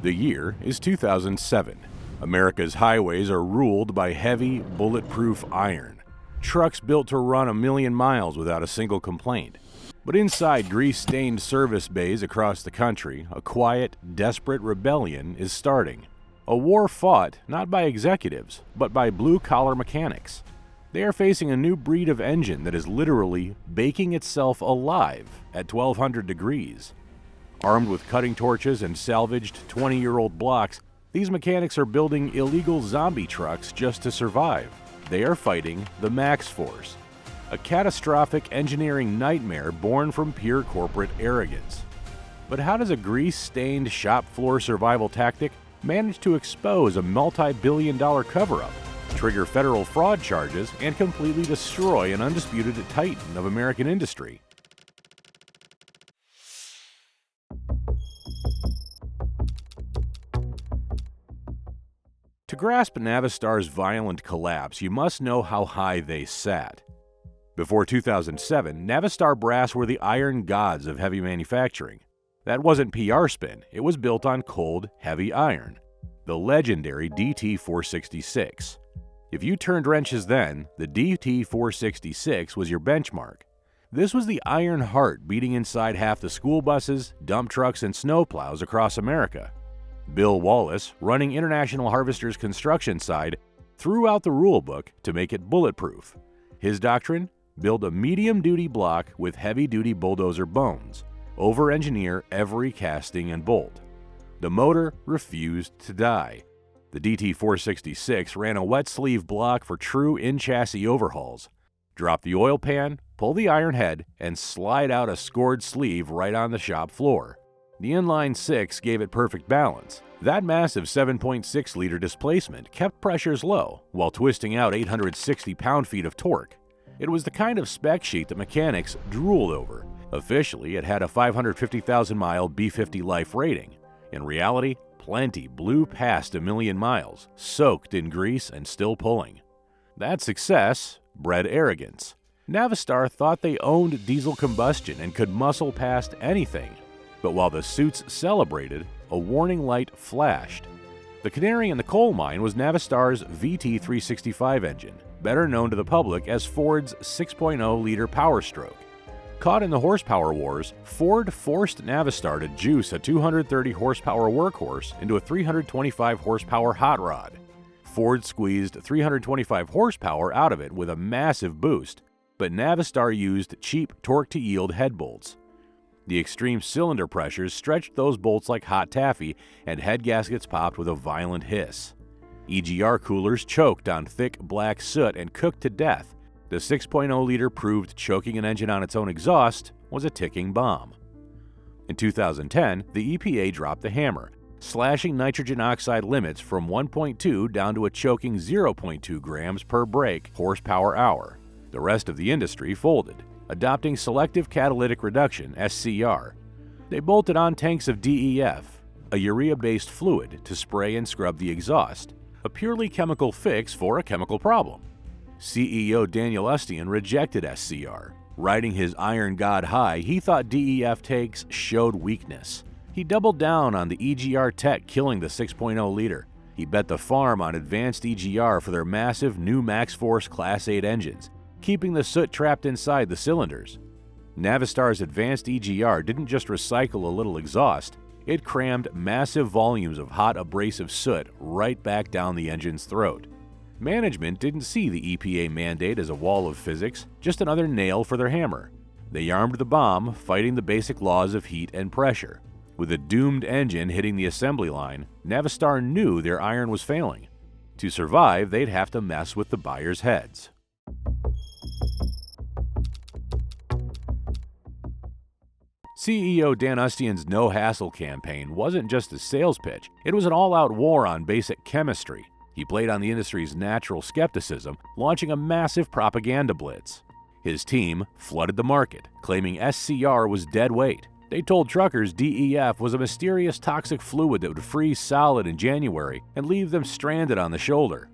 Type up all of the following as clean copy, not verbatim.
The year is 2007. America's highways are ruled by heavy, bulletproof iron. Trucks built to run 1,000,000 miles without a single complaint. But inside grease-stained service bays across the country, a quiet, desperate rebellion is starting. A war fought not by executives, but by blue-collar mechanics. They are facing a new breed of engine that is literally baking itself alive at 1,200 degrees. Armed with cutting torches and salvaged 20-year-old blocks, these mechanics are building illegal zombie trucks just to survive. They are fighting the MaxxForce, a catastrophic engineering nightmare born from pure corporate arrogance. But how does a grease-stained shop floor survival tactic manage to expose a multi-billion-dollar cover-up, trigger federal fraud charges, and completely destroy an undisputed titan of American industry? To grasp Navistar's violent collapse, you must know how high they sat. Before 2007, Navistar brass were the iron gods of heavy manufacturing. That wasn't PR spin, it was built on cold, heavy iron, the legendary DT-466. If you turned wrenches then, the DT-466 was your benchmark. This was the iron heart beating inside half the school buses, dump trucks, and snowplows across America. Bill Wallace, running International Harvester's construction side, threw out the rulebook to make it bulletproof. His doctrine? Build a medium-duty block with heavy-duty bulldozer bones. Over-engineer every casting and bolt. The motor refused to die. The DT-466 ran a wet sleeve block for true in-chassis overhauls. Drop the oil pan, pull the iron head, and slide out a scored sleeve right on the shop floor. The inline 6 gave it perfect balance. That massive 7.6-liter displacement kept pressures low while twisting out 860 pound-feet of torque. It was the kind of spec sheet that mechanics drooled over. Officially, it had a 550,000-mile B50 life rating. In reality, plenty blew past 1,000,000 miles, soaked in grease and still pulling. That success bred arrogance. Navistar thought they owned diesel combustion and could muscle past anything. But while the suits celebrated, a warning light flashed. The canary in the coal mine was Navistar's VT365 engine, better known to the public as Ford's 6.0-liter Power Stroke. Caught in the horsepower wars, Ford forced Navistar to juice a 230-horsepower workhorse into a 325-horsepower hot rod. Ford squeezed 325 horsepower out of it with a massive boost, but Navistar used cheap torque-to-yield head bolts. The extreme cylinder pressures stretched those bolts like hot taffy, and head gaskets popped with a violent hiss. EGR coolers choked on thick black soot and cooked to death. The 6.0-liter proved choking an engine on its own exhaust was a ticking bomb. In 2010, the EPA dropped the hammer, slashing nitrogen oxide limits from 1.2 down to a choking 0.2 grams per brake horsepower hour. The rest of the industry folded, adopting selective catalytic reduction (SCR). They bolted on tanks of DEF, a urea-based fluid to spray and scrub the exhaust, a purely chemical fix for a chemical problem. CEO Daniel Ustian rejected SCR. Riding his iron god high, he thought DEF tanks showed weakness. He doubled down on the EGR tech killing the 6.0-liter. He bet the farm on advanced EGR for their massive new MaxxForce Class 8 engines, keeping the soot trapped inside the cylinders. Navistar's advanced EGR didn't just recycle a little exhaust, it crammed massive volumes of hot abrasive soot right back down the engine's throat. Management didn't see the EPA mandate as a wall of physics, just another nail for their hammer. They armed the bomb, fighting the basic laws of heat and pressure. With a doomed engine hitting the assembly line, Navistar knew their iron was failing. To survive, they'd have to mess with the buyers' heads. CEO Dan Ustian's no-hassle campaign wasn't just a sales pitch, it was an all-out war on basic chemistry. He played on the industry's natural skepticism, launching a massive propaganda blitz. His team flooded the market, claiming SCR was dead weight. They told truckers DEF was a mysterious toxic fluid that would freeze solid in January and leave them stranded on the shoulder.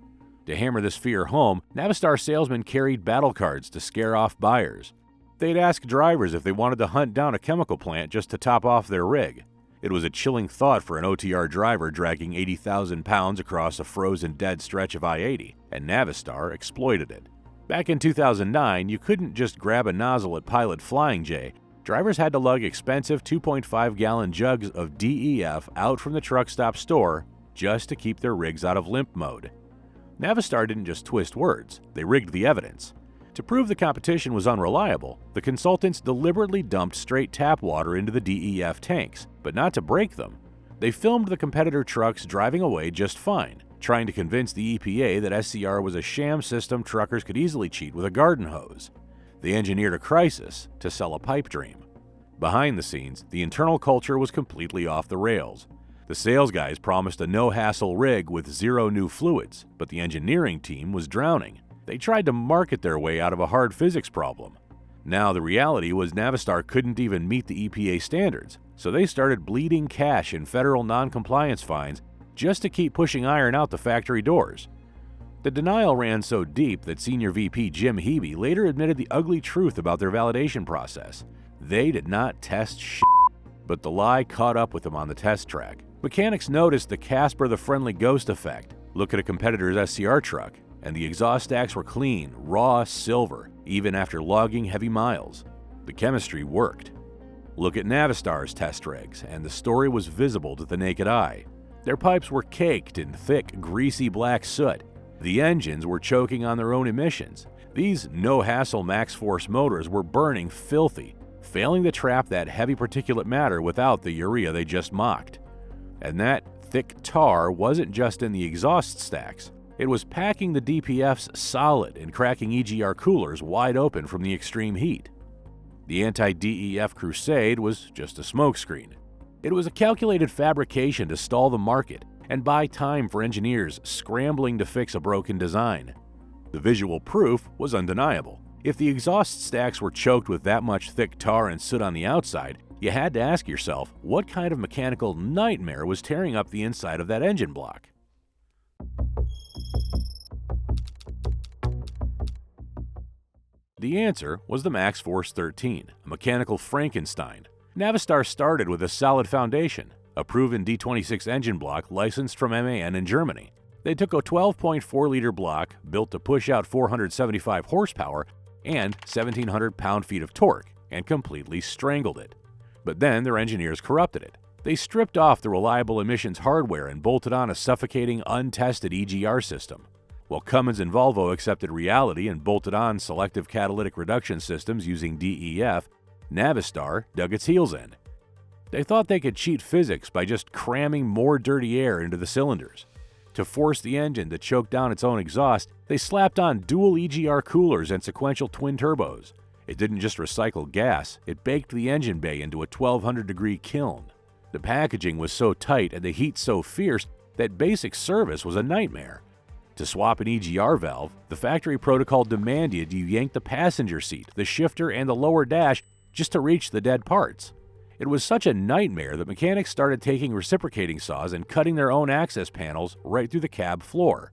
To hammer this fear home, Navistar salesmen carried battle cards to scare off buyers. They'd ask drivers if they wanted to hunt down a chemical plant just to top off their rig. It was a chilling thought for an OTR driver dragging 80,000 pounds across a frozen dead stretch of I-80, and Navistar exploited it. Back in 2009, you couldn't just grab a nozzle at Pilot Flying J. Drivers had to lug expensive 2.5-gallon jugs of DEF out from the truck stop store just to keep their rigs out of limp mode. Navistar didn't just twist words, they rigged the evidence. To prove the competition was unreliable, the consultants deliberately dumped straight tap water into the DEF tanks, but not to break them. They filmed the competitor trucks driving away just fine, trying to convince the EPA that SCR was a sham system truckers could easily cheat with a garden hose. They engineered a crisis to sell a pipe dream. Behind the scenes, the internal culture was completely off the rails. The sales guys promised a no-hassle rig with zero new fluids, but the engineering team was drowning. They tried to market their way out of a hard physics problem. Now the reality was Navistar couldn't even meet the EPA standards, so they started bleeding cash in federal non-compliance fines just to keep pushing iron out the factory doors. The denial ran so deep that Senior VP Jim Hebe later admitted the ugly truth about their validation process. They did not test shit, but the lie caught up with them on the test track. Mechanics noticed the Casper the Friendly Ghost effect. Look at a competitor's SCR truck, and the exhaust stacks were clean, raw silver, even after logging heavy miles. The chemistry worked. Look at Navistar's test rigs, and the story was visible to the naked eye. Their pipes were caked in thick, greasy black soot. The engines were choking on their own emissions. These no-hassle MaxxForce motors were burning filthy, failing to trap that heavy particulate matter without the urea they just mocked. And that thick tar wasn't just in the exhaust stacks. It was packing the DPFs solid and cracking EGR coolers wide open from the extreme heat. The anti-DEF crusade was just a smokescreen. It was a calculated fabrication to stall the market and buy time for engineers scrambling to fix a broken design. The visual proof was undeniable. If the exhaust stacks were choked with that much thick tar and soot on the outside, you had to ask yourself what kind of mechanical nightmare was tearing up the inside of that engine block. The answer was the MaxxForce 13, a mechanical Frankenstein. Navistar started with a solid foundation, a proven D26 engine block licensed from MAN in Germany. They took a 12.4-liter block built to push out 475 horsepower and 1,700 pound-feet of torque and completely strangled it. But then their engineers corrupted it. They stripped off the reliable emissions hardware and bolted on a suffocating, untested EGR system. While Cummins and Volvo accepted reality and bolted on selective catalytic reduction systems using DEF, Navistar dug its heels in. They thought they could cheat physics by just cramming more dirty air into the cylinders. To force the engine to choke down its own exhaust, they slapped on dual EGR coolers and sequential twin turbos. It didn't just recycle gas, it baked the engine bay into a 1,200-degree kiln. The packaging was so tight and the heat so fierce that basic service was a nightmare. To swap an EGR valve, the factory protocol demanded you yank the passenger seat, the shifter, and the lower dash just to reach the dead parts. It was such a nightmare that mechanics started taking reciprocating saws and cutting their own access panels right through the cab floor.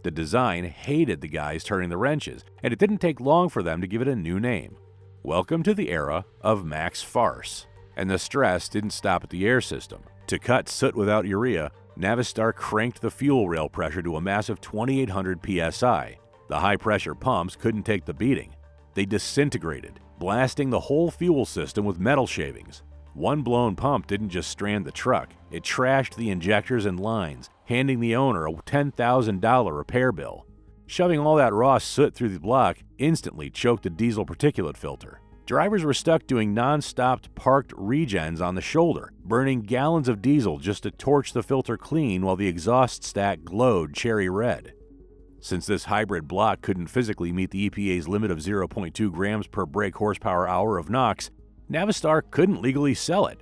The design hated the guys turning the wrenches, and it didn't take long for them to give it a new name. Welcome to the era of MaxxForce. And the stress didn't stop at the air system. To cut soot without urea, Navistar cranked the fuel rail pressure to a massive 2,800 psi. The high-pressure pumps couldn't take the beating. They disintegrated, blasting the whole fuel system with metal shavings. One blown pump didn't just strand the truck, it trashed the injectors and lines, handing the owner a $10,000 repair bill. Shoving all that raw soot through the block instantly choked the diesel particulate filter. Drivers were stuck doing non-stop parked regens on the shoulder, burning gallons of diesel just to torch the filter clean while the exhaust stack glowed cherry red. Since this hybrid block couldn't physically meet the EPA's limit of 0.2 grams per brake horsepower hour of NOx, Navistar couldn't legally sell it.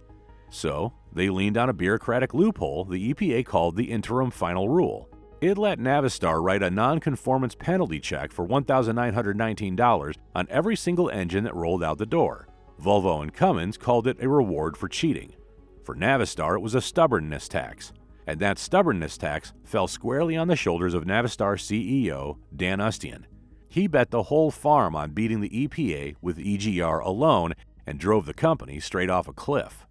So, they leaned on a bureaucratic loophole the EPA called the interim final rule. It let Navistar write a non-conformance penalty check for $1,919 on every single engine that rolled out the door. Volvo and Cummins called it a reward for cheating. For Navistar, it was a stubbornness tax. And that stubbornness tax fell squarely on the shoulders of Navistar CEO Dan Ustian. He bet the whole farm on beating the EPA with EGR alone and drove the company straight off a cliff.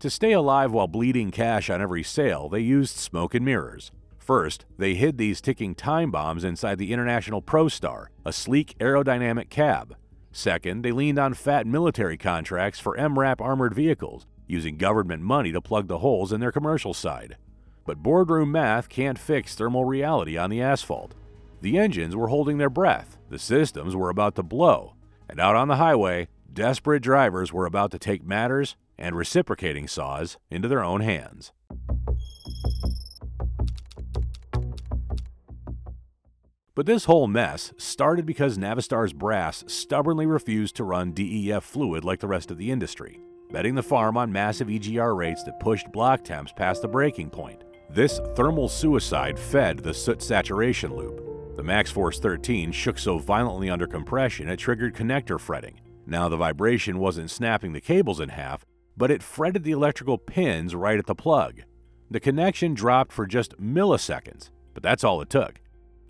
To stay alive while bleeding cash on every sale, they used smoke and mirrors. First, they hid these ticking time bombs inside the International ProStar, a sleek aerodynamic cab. Second, they leaned on fat military contracts for MRAP armored vehicles, using government money to plug the holes in their commercial side. But boardroom math can't fix thermal reality on the asphalt. The engines were holding their breath, the systems were about to blow, and out on the highway, desperate drivers were about to take matters and reciprocating saws into their own hands. But this whole mess started because Navistar's brass stubbornly refused to run DEF fluid like the rest of the industry, betting the farm on massive EGR rates that pushed block temps past the breaking point. This thermal suicide fed the soot saturation loop. The MaxxForce 13 shook so violently under compression it triggered connector fretting. Now the vibration wasn't snapping the cables in half, but it fretted the electrical pins right at the plug. The connection dropped for just milliseconds, but that's all it took.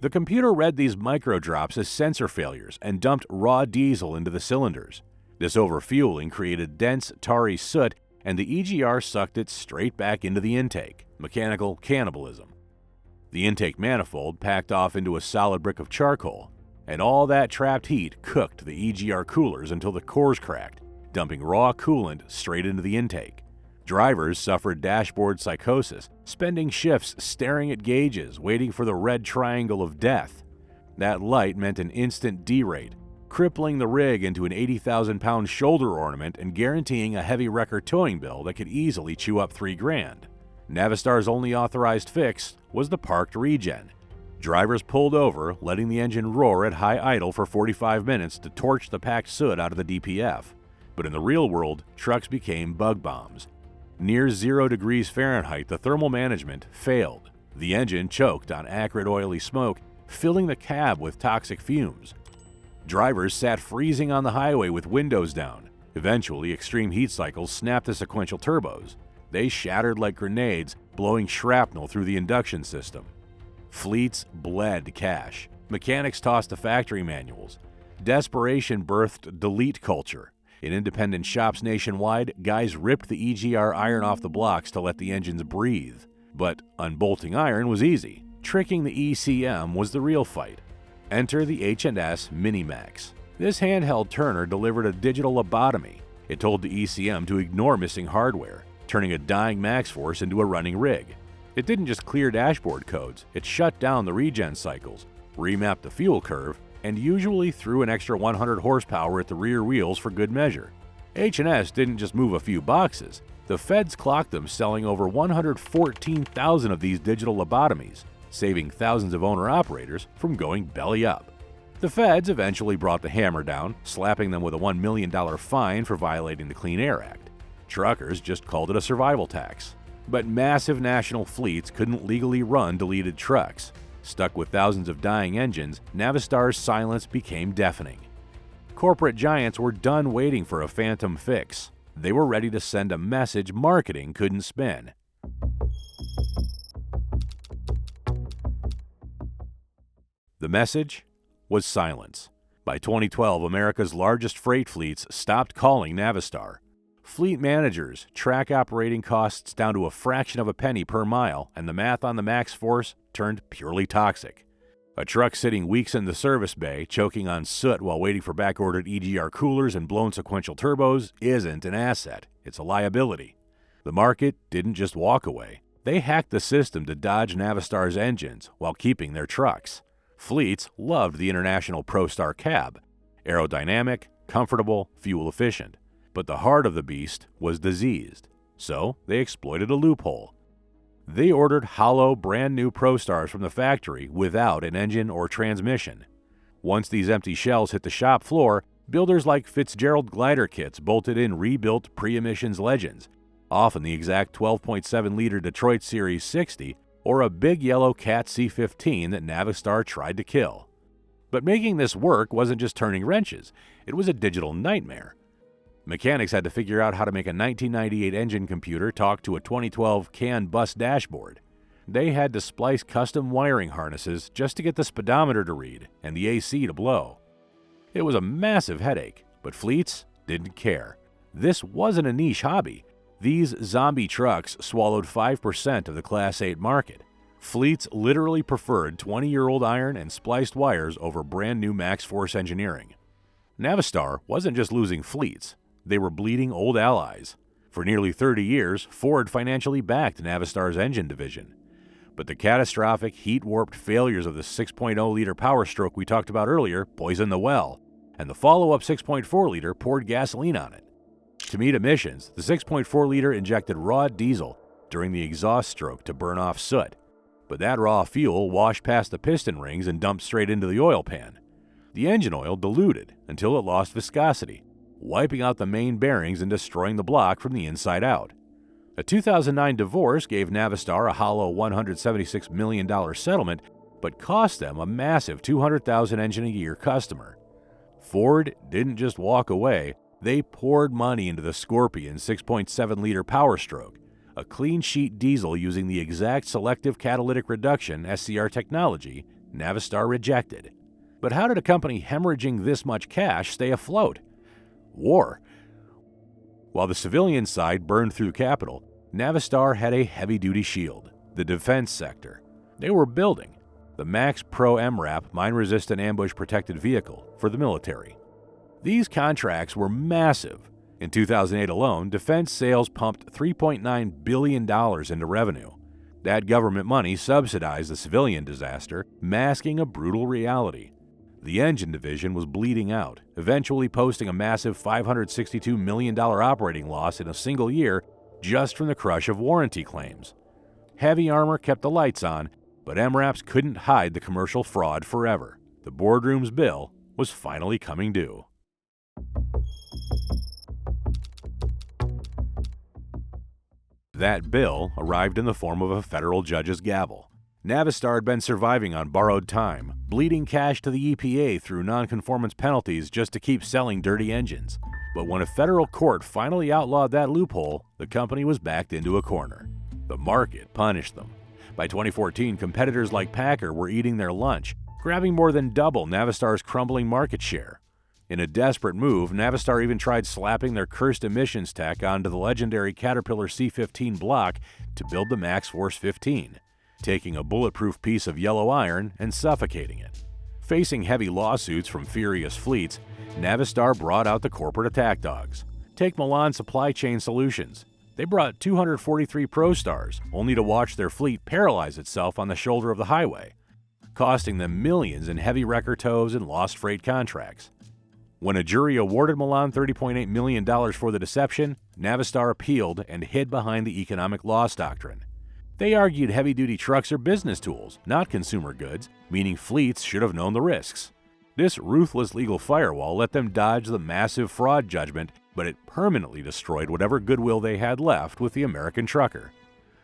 The computer read these micro drops as sensor failures and dumped raw diesel into the cylinders. This overfueling created dense, tarry soot, and the EGR sucked it straight back into the intake. Mechanical cannibalism. The intake manifold packed off into a solid brick of charcoal, and all that trapped heat cooked the EGR coolers until the cores cracked, dumping raw coolant straight into the intake. Drivers suffered dashboard psychosis, spending shifts staring at gauges, waiting for the red triangle of death. That light meant an instant derate, crippling the rig into an 80,000-pound shoulder ornament and guaranteeing a heavy wrecker towing bill that could easily chew up $3,000. Navistar's only authorized fix was the parked regen. Drivers pulled over, letting the engine roar at high idle for 45 minutes to torch the packed soot out of the DPF. But in the real world, trucks became bug bombs. Near 0 degrees Fahrenheit, the thermal management failed. The engine choked on acrid oily smoke, filling the cab with toxic fumes. Drivers sat freezing on the highway with windows down. Eventually, extreme heat cycles snapped the sequential turbos. They shattered like grenades, blowing shrapnel through the induction system. Fleets bled cash. Mechanics tossed the factory manuals. Desperation birthed delete culture. In independent shops nationwide, guys ripped the EGR iron off the blocks to let the engines breathe. But unbolting iron was easy. Tricking the ECM was the real fight. Enter the H&S Minimax. This handheld turner delivered a digital lobotomy. It told the ECM to ignore missing hardware, turning a dying MaxxForce into a running rig. It didn't just clear dashboard codes, it shut down the regen cycles, remapped the fuel curve, and usually threw an extra 100 horsepower at the rear wheels for good measure. H&S didn't just move a few boxes. The feds clocked them selling over 114,000 of these digital lobotomies, saving thousands of owner-operators from going belly up. The feds eventually brought the hammer down, slapping them with a $1 million fine for violating the Clean Air Act. Truckers just called it a survival tax. But massive national fleets couldn't legally run deleted trucks. Stuck with thousands of dying engines, Navistar's silence became deafening. Corporate giants were done waiting for a phantom fix. They were ready to send a message marketing couldn't spin. The message was silence. By 2012, America's largest freight fleets stopped calling Navistar. Fleet managers track operating costs down to a fraction of a penny per mile, and the math on the MaxxForce turned purely toxic. A truck sitting weeks in the service bay, choking on soot while waiting for back-ordered EGR coolers and blown sequential turbos, isn't an asset. It's a liability. The market didn't just walk away. They hacked the system to dodge Navistar's engines while keeping their trucks. Fleets loved the International ProStar cab. Aerodynamic, comfortable, fuel efficient. But the heart of the beast was diseased, so they exploited a loophole. They ordered hollow, brand-new ProStars from the factory without an engine or transmission. Once these empty shells hit the shop floor, builders like Fitzgerald glider kits bolted in rebuilt pre-emissions legends, often the exact 12.7-liter Detroit Series 60 or a big yellow Cat C15 that Navistar tried to kill. But making this work wasn't just turning wrenches, it was a digital nightmare. Mechanics had to figure out how to make a 1998 engine computer talk to a 2012 CAN bus dashboard. They had to splice custom wiring harnesses just to get the speedometer to read and the AC to blow. It was a massive headache, but fleets didn't care. This wasn't a niche hobby. These zombie trucks swallowed 5% of the Class 8 market. Fleets literally preferred 20-year-old iron and spliced wires over brand new MaxxForce engineering. Navistar wasn't just losing fleets, they were bleeding old allies. For nearly 30 years, Ford financially backed Navistar's engine division. But the catastrophic, heat-warped failures of the 6.0-liter Power Stroke we talked about earlier poisoned the well, and the follow-up 6.4-liter poured gasoline on it. To meet emissions, the 6.4-liter injected raw diesel during the exhaust stroke to burn off soot. But that raw fuel washed past the piston rings and dumped straight into the oil pan. The engine oil diluted until it lost viscosity, wiping out the main bearings and destroying the block from the inside out. A 2009 divorce gave Navistar a hollow $176 million settlement, but cost them a massive 200,000 engine-a-year customer. Ford didn't just walk away, they poured money into the Scorpion 6.7-liter Power Stroke, a clean-sheet diesel using the exact selective catalytic reduction (SCR) technology Navistar rejected. But how did a company hemorrhaging this much cash stay afloat? War. While the civilian side burned through capital, Navistar had a heavy-duty shield, the defense sector. They were building the Max Pro MRAP mine-resistant ambush-protected vehicle for the military. These contracts were massive. In 2008 alone, defense sales pumped $3.9 billion into revenue. That government money subsidized the civilian disaster, masking a brutal reality. The engine division was bleeding out, eventually posting a massive $562 million operating loss in a single year just from the crush of warranty claims. Heavy armor kept the lights on, but MRAPs couldn't hide the commercial fraud forever. The boardroom's bill was finally coming due. That bill arrived in the form of a federal judge's gavel. Navistar had been surviving on borrowed time, bleeding cash to the EPA through nonconformance penalties just to keep selling dirty engines. But when a federal court finally outlawed that loophole, the company was backed into a corner. The market punished them. By 2014, competitors like Packer were eating their lunch, grabbing more than double Navistar's crumbling market share. In a desperate move, Navistar even tried slapping their cursed emissions tech onto the legendary Caterpillar C15 block to build the MaxxForce 15, taking a bulletproof piece of yellow iron and suffocating it. Facing heavy lawsuits from furious fleets, Navistar brought out the corporate attack dogs. Take Milan Supply Chain Solutions. They brought 243 ProStars, only to watch their fleet paralyze itself on the shoulder of the highway, costing them millions in heavy wrecker tows and lost freight contracts. When a jury awarded Milan $30.8 million for the deception, Navistar appealed and hid behind the economic loss doctrine. They argued heavy-duty trucks are business tools, not consumer goods, meaning fleets should have known the risks. This ruthless legal firewall let them dodge the massive fraud judgment, but it permanently destroyed whatever goodwill they had left with the American trucker.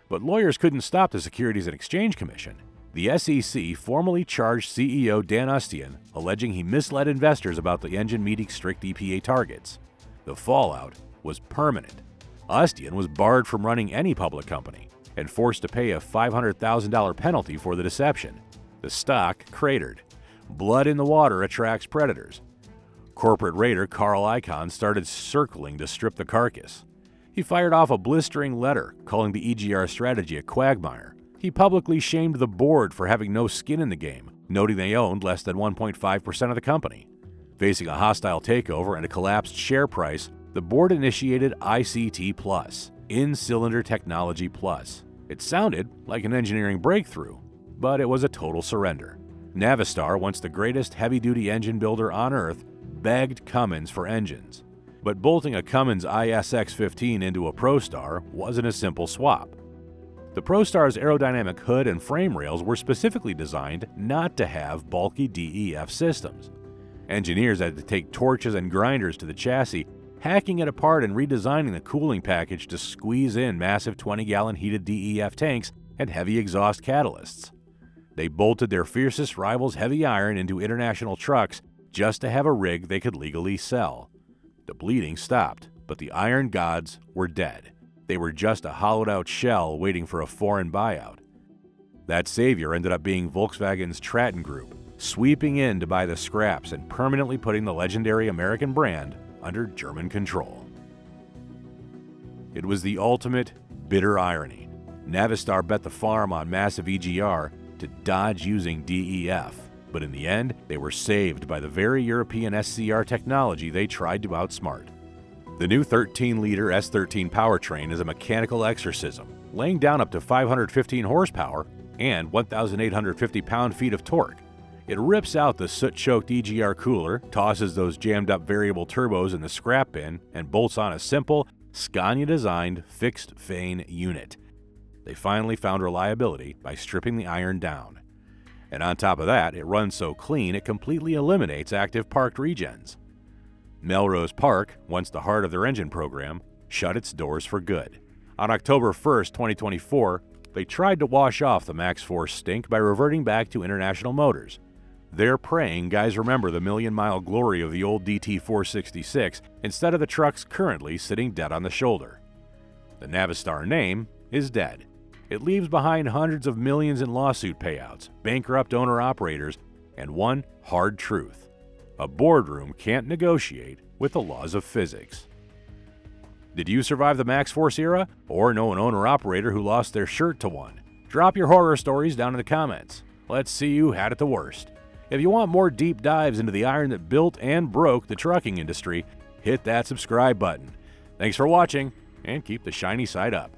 But lawyers couldn't stop the Securities and Exchange Commission. The SEC formally charged CEO Dan Ustian, alleging he misled investors about the engine meeting strict EPA targets. The fallout was permanent. Ustian was barred from running any public company and forced to pay a $500,000 penalty for the deception. The stock cratered. Blood in the water attracts predators. Corporate raider Carl Icahn started circling to strip the carcass. He fired off a blistering letter calling the EGR strategy a quagmire. He publicly shamed the board for having no skin in the game, noting they owned less than 1.5% of the company. Facing a hostile takeover and a collapsed share price, the board initiated ICT Plus, In-Cylinder Technology Plus. It sounded like an engineering breakthrough, but it was a total surrender. Navistar, once the greatest heavy-duty engine builder on Earth, begged Cummins for engines. But bolting a Cummins ISX-15 into a ProStar wasn't a simple swap. The ProStar's aerodynamic hood and frame rails were specifically designed not to have bulky DEF systems. Engineers had to take torches and grinders to the chassis, hacking it apart and redesigning the cooling package to squeeze in massive 20-gallon heated DEF tanks and heavy exhaust catalysts. They bolted their fiercest rival's heavy iron into international trucks just to have a rig they could legally sell. The bleeding stopped, but the iron gods were dead. They were just a hollowed-out shell waiting for a foreign buyout. That savior ended up being Volkswagen's Traton Group, sweeping in to buy the scraps and permanently putting the legendary American brand under German control. It was the ultimate bitter irony. Navistar bet the farm on massive EGR to dodge using DEF, but in the end, they were saved by the very European SCR technology they tried to outsmart. The new 13-liter S13 powertrain is a mechanical exorcism, laying down up to 515 horsepower and 1,850 pound-feet of torque. It rips out the soot-choked EGR cooler, tosses those jammed-up variable turbos in the scrap bin, and bolts on a simple, Scania-designed fixed-vane unit. They finally found reliability by stripping the iron down. And on top of that, it runs so clean it completely eliminates active parked regens. Melrose Park, once the heart of their engine program, shut its doors for good. On October 1, 2024, they tried to wash off the MaxxForce stink by reverting back to International Motors. They're praying guys remember the million-mile glory of the old DT466 instead of the trucks currently sitting dead on the shoulder. The Navistar name is dead. It leaves behind hundreds of millions in lawsuit payouts, bankrupt owner-operators, and one hard truth. A boardroom can't negotiate with the laws of physics. Did you survive the MaxxForce era, or know an owner-operator who lost their shirt to one? Drop your horror stories down in the comments. Let's see who had it the worst. If you want more deep dives into the iron that built and broke the trucking industry, hit that subscribe button. Thanks for watching, and keep the shiny side up.